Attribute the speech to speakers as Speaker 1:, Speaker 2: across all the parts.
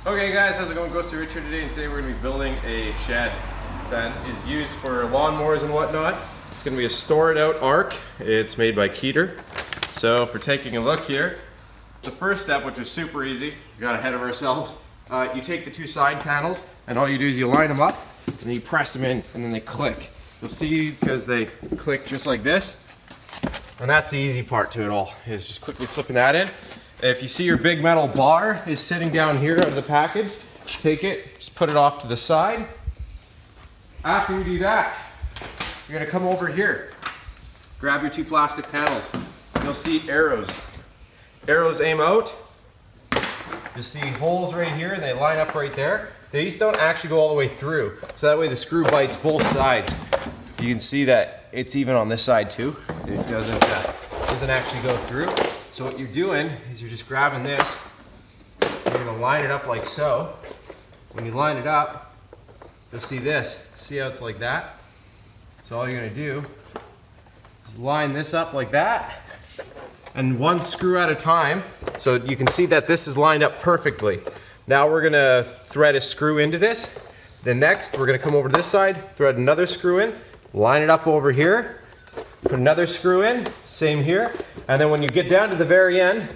Speaker 1: Okay guys, how's it going? Ghosty Richard today, and today we're going to be building a shed that is used for lawnmowers and whatnot. It's going to be a stored out ark. It's made by Keter. So for taking a look here, the first step, which is super easy, we got ahead of ourselves. You take the two side panels and all you do is you line them up and then you press them in and then they click. You'll see because they click just like this. And that's the easy part to it all, is just quickly slipping that in. If you see your big metal bar is sitting down here out of the package, take it, just put it off to the side. After you do that, you're gonna come over here, grab your two plastic panels. You'll see arrows. Arrows aim out. You'll see holes right here and they line up right there. These don't actually go all the way through, so that way the screw bites both sides. You can see that it's even on this side too. It doesn't actually go through. So what you're doing is you're just grabbing this, you're gonna line it up like so. When you line it up, you'll see this. See how it's like that? So all you're gonna do is line this up like that, and one screw at a time. So you can see that this is lined up perfectly. Now we're gonna thread a screw into this. Then next, we're gonna come over to this side, thread another screw in, line it up over here, put another screw in, same here. And then when you get down to the very end,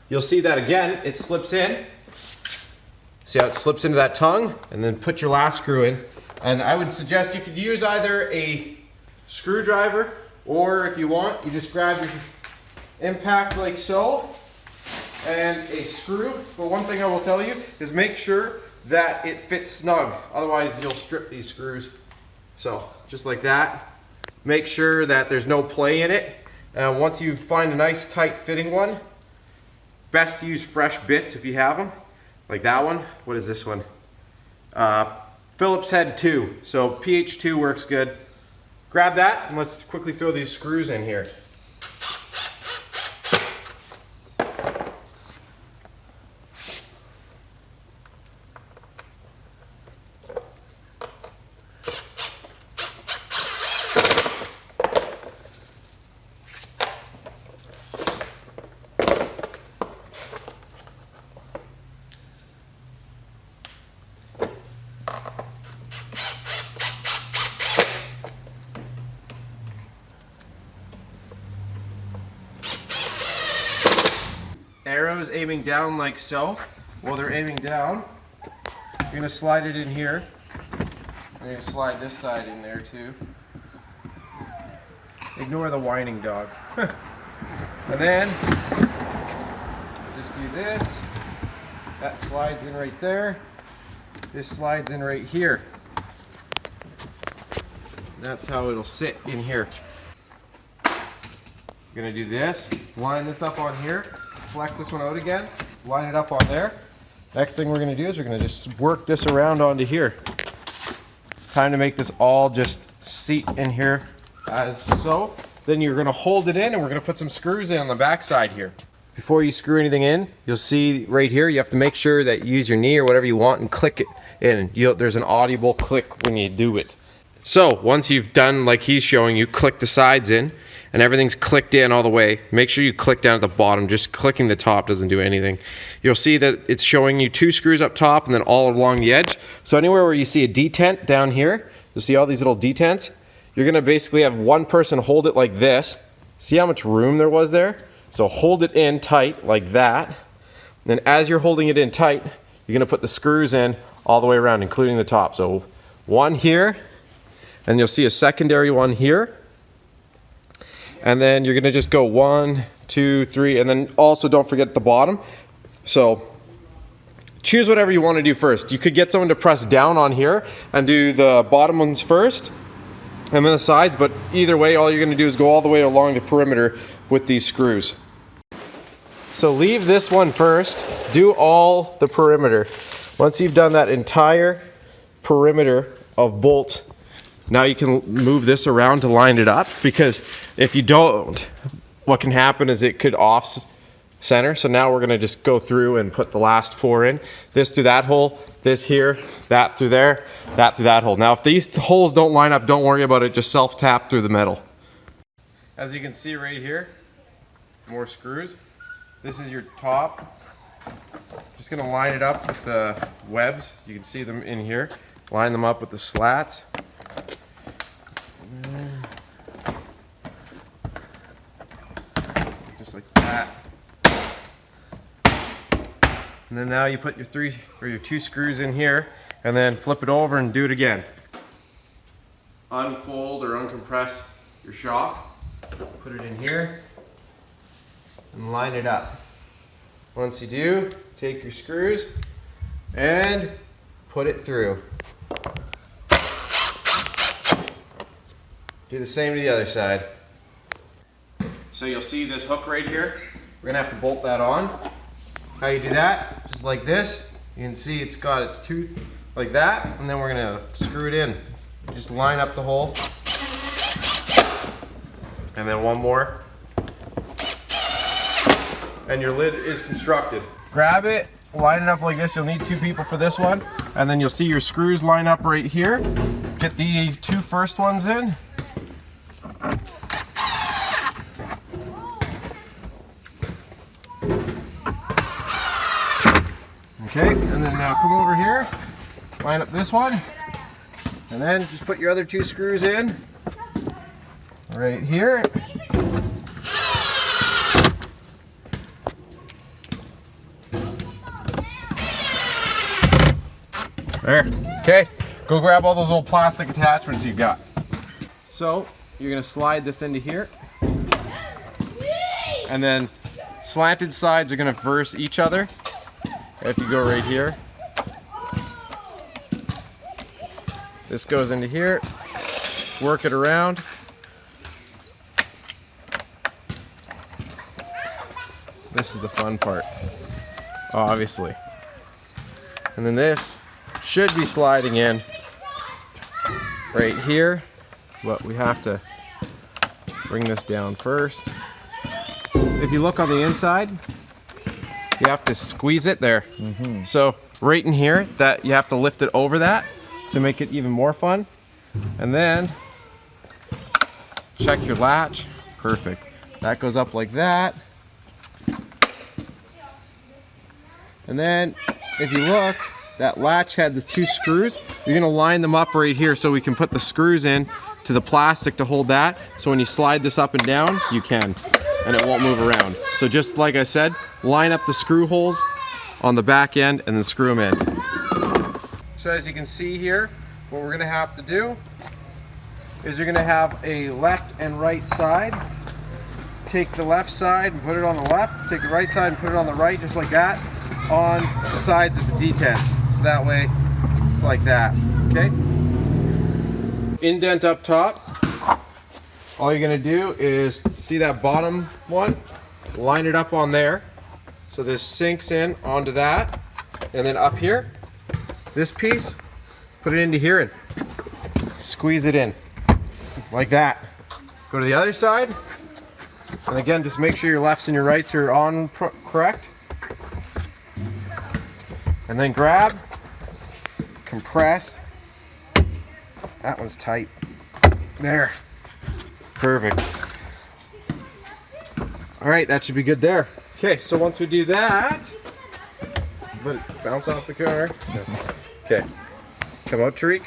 Speaker 1: you'll see that again, it slips in. See how it slips into that tongue? And then put your last screw in. And I would suggest you could use either a screwdriver, or if you want, you just grab your impact like so, and a screw. But one thing I will tell you is make sure that it fits snug. Otherwise you'll strip these screws. So just like that. Make sure that there's no play in it. Once you find a nice tight fitting one, best to use fresh bits if you have them. Like that one. What is this one? Phillips head 2. So PH2 works good. Grab that and let's quickly throw these screws in here. Arrows aiming down like so. While they're aiming down, you're going to slide it in here. I'm going to slide this side in there too. Ignore the whining dog. And then, just do this. That slides in right there. This slides in right here. That's how it'll sit in here. You're going to do this, line this up on here. Flex this one out again, line it up on there. Next thing we're going to do is we're going to just work this around onto here. Time to make this all just seat in here as so. Then you're going to hold it in and we're going to put some screws in on the back side here. Before you screw anything in, you'll see right here, you have to make sure that you use your knee or whatever you want and click it in. There's an audible click when you do it. So once you've done like he's showing you, click the sides in and everything's clicked in all the way. Make sure you click down at the bottom. Just clicking the top doesn't do anything. You'll see that it's showing you two screws up top and then all along the edge. So anywhere where you see a detent down here, you'll see all these little detents. You're gonna basically have one person hold it like this. See how much room there was there? So hold it in tight like that. Then as you're holding it in tight, you're gonna put the screws in all the way around, including the top. So one here, and you'll see a secondary one here. And then you're gonna just go 1, 2, 3, and then also don't forget the bottom. So choose whatever you want to do first. You could get someone to press down on here and do the bottom ones first and then the sides, but either way, all you're gonna do is go all the way along the perimeter with these screws. So leave this one first, do all the perimeter. Once you've done that entire perimeter of bolts, now you can move this around to line it up, because if you don't, what can happen is it could off center. So now we're gonna just go through and put the last 4 in. This through that hole, this here, that through there, that through that hole. Now if these holes don't line up, don't worry about it, just self-tap through the metal. As you can see right here, more screws. This is your top Just gonna line it up with the webs. You can see them in here. Line them up with the slats. Just like that. And then now you put your two screws in here and then flip it over and do it again. Unfold or uncompress your shock. Put it in here and line it up. Once you do, take your screws and put it through. Do the same to the other side. So you'll see this hook right here. We're gonna have to bolt that on. How you do that? Just like this. You can see it's got its tooth like that, and then we're gonna screw it in. Just line up the hole. And then one more. And your lid is constructed. Grab it, line it up like this. You'll need two people for this one. And then you'll see your screws line up right here. Get the two first ones in. Okay, and then now come over here, line up this one, and then just put your other two screws in right here. There. Okay, go grab all those old plastic attachments you've got. So you're gonna slide this into here, and then slanted sides are gonna verse each other. If you go right here, this goes into here, work it around. This is the fun part, obviously. And then this should be sliding in right here, but we have to bring this down first. If you look on the inside, you have to squeeze it there. So right in here, that you have to lift it over that to make it even more fun. And then check your latch. Perfect. That goes up like that. And then if you look, that latch had the two screws. You're gonna line them up right here so we can put the screws in to the plastic to hold that. So when you slide this up and down, you can, and it won't move around. So just like I said, line up the screw holes on the back end and then screw them in. So as you can see here, what we're gonna have to do is you're gonna have a left and right side. Take the left side and put it on the left, take the right side and put it on the right, just like that, on the sides of the detents. So that way, it's like that, okay? Indent up top. All you're gonna do is, see that bottom one? Line it up on there. So this sinks in onto that. And then up here, this piece, put it into here and squeeze it in. Like that. Go to the other side. And again, just make sure your lefts and your rights are on correct. And then grab, compress. That one's tight. There. Perfect. All right, that should be good there. Okay, so once we do that, let it bounce off the counter. Okay, come out, Tariq.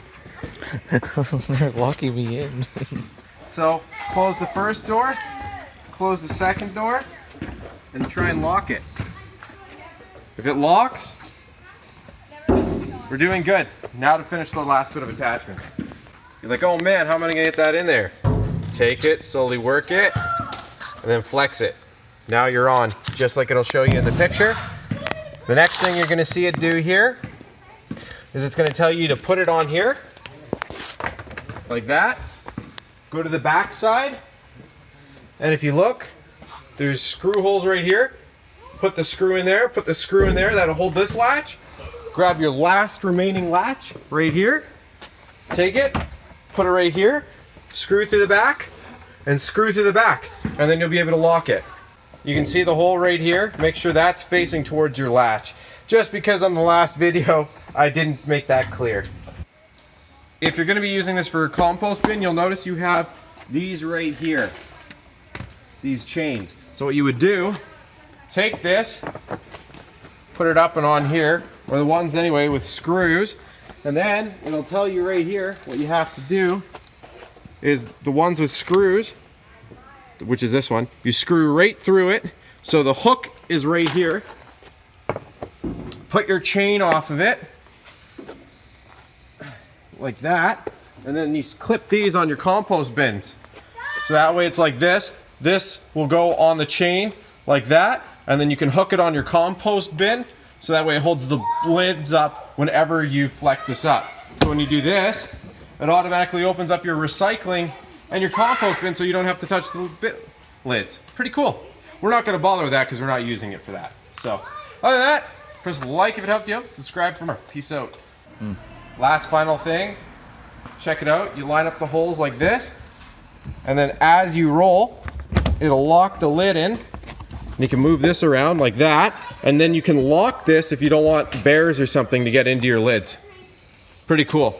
Speaker 2: They're locking me in.
Speaker 1: So close the first door, close the second door, and try and lock it. If it locks, we're doing good. Now to finish the last bit of attachments. You're like, oh man, how am I gonna get that in there? Take it, slowly work it, and then flex it. Now you're on, just like it'll show you in the picture. The next thing you're gonna see it do here is it's gonna tell you to put it on here, like that. Go to the back side, and if you look, there's screw holes right here. Put the screw in there, put the screw in there, that'll hold this latch. Grab your last remaining latch right here, take it, put it right here, screw through the back, and screw through the back, and then you'll be able to lock it. You can see the hole right here. Make sure that's facing towards your latch. Just because on the last video, I didn't make that clear. If you're gonna be using this for a compost bin, you'll notice you have these right here, these chains. So what you would do, take this, put it up and on here, or the ones anyway with screws. And then it'll tell you right here what you have to do is the ones with screws, which is this one, you screw right through it. So the hook is right here. Put your chain off of it, like that. And then you clip these on your compost bins. So that way it's like this. This will go on the chain like that. And then you can hook it on your compost bin. So that way it holds the lids up whenever you flex this up. So when you do this, it automatically opens up your recycling and your compost bin so you don't have to touch the lids. Pretty cool. We're not going to bother with that because we're not using it for that. So other than that, press like if it helped you out. Subscribe for more. Peace out. Last final thing. Check it out. You line up the holes like this. And then as you roll, it'll lock the lid in. And you can move this around like that. And then you can lock this if you don't want bears or something to get into your lids. Pretty cool.